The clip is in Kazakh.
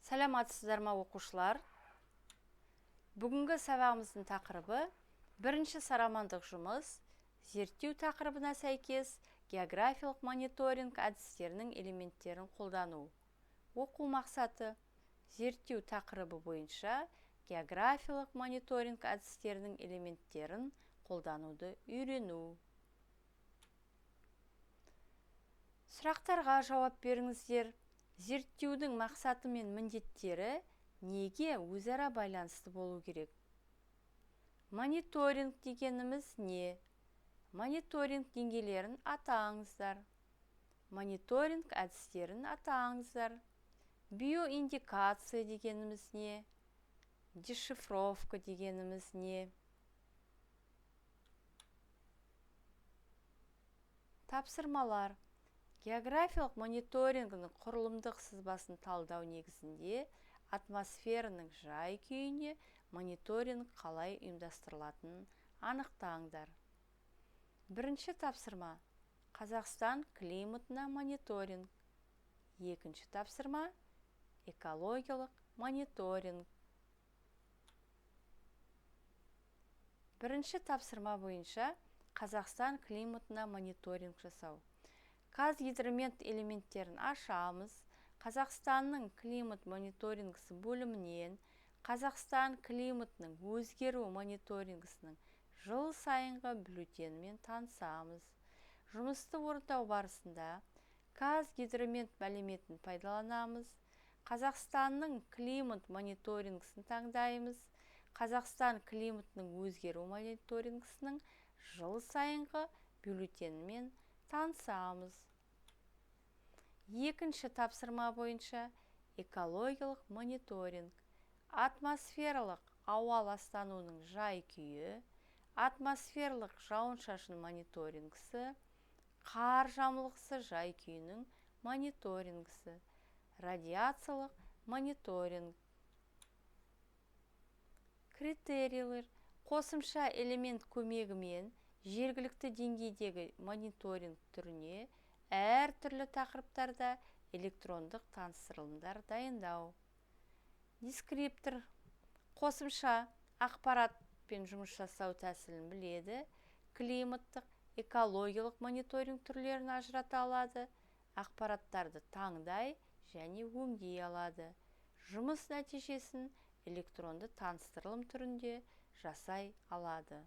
Саламатсыздар ма оқушылар? Бүгінгі сабағымыздың тақырыбы бірінші сарамандық жұмыс, зерттеу тақырыбына сәйкес географиялық мониторинг әдістерінің элементтерін қолдану. Оқу мақсаты зерттеу тақырыбы бойынша географиялық мониторинг әдістерінің элементтерін қолдануды үйрену. Сұрақтарға жауап беріңіздер. Зерттеудің мақсаты мен міндеттері неге өзара байланысты болу керек? Мониторинг дегеніміз не? Мониторинг деңгейлерін атаңыздар. Мониторинг әдістерін атаңыздар. Биоиндикация дегеніміз не? Дешифровка дегеніміз не? Тапсырмалар. Географиялық мониторингінің құрылымдық сызбасын талдау негізінде атмосфераның жай-күйіне мониторинг қалай ұйымдастырылатынын анықтаңдар. Бірінші тапсырма. Қазақстан климатына мониторинг. Екінші тапсырма. Экологиялық мониторинг. Бірінші тапсырма бойынша Қазақстан климатына мониторинг жасау. Қазгидромет элементтерін ашамыз. Қазақстанның климат мониторингісі бөлімінен Қазақстан климатының өзгеру мониторингісінің жыл сайынғы бюллетенімен танысамыз. Жұмысты орындау барысында Қазгидромет мәліметін пайдаланамыз. Қазақстанның климат мониторингісін таңдаймыз. Қазақстан климатының өзгеру мониторингісінің жыл сайынғы бюллетенімен танысамыз. Екінші тапсырма бойынша экологиялық мониторинг. Атмосфералық ауа ластануының жай-күйі, атмосфералық жауын-шашын мониторингісі, қар жамылғысы жай-күйінің мониторингісі, радиациялық мониторинг. Критерийлер. Қосымша элемент көмегімен жергілікті деңгейдегі мониторинг түріне әртүрлі тақырыптарда электрондық таныстырылымдар дайындау. Дескриптор. Қосымша ақпаратпен жұмыс жасау тәсілін біледі. Климаттық, экологиялық мониторинг түрлерін ажырата алады. Ақпараттарды таңдай және өңдей алады. Жұмыс нәтижесін электронды таныстырылым түрінде жасай алады.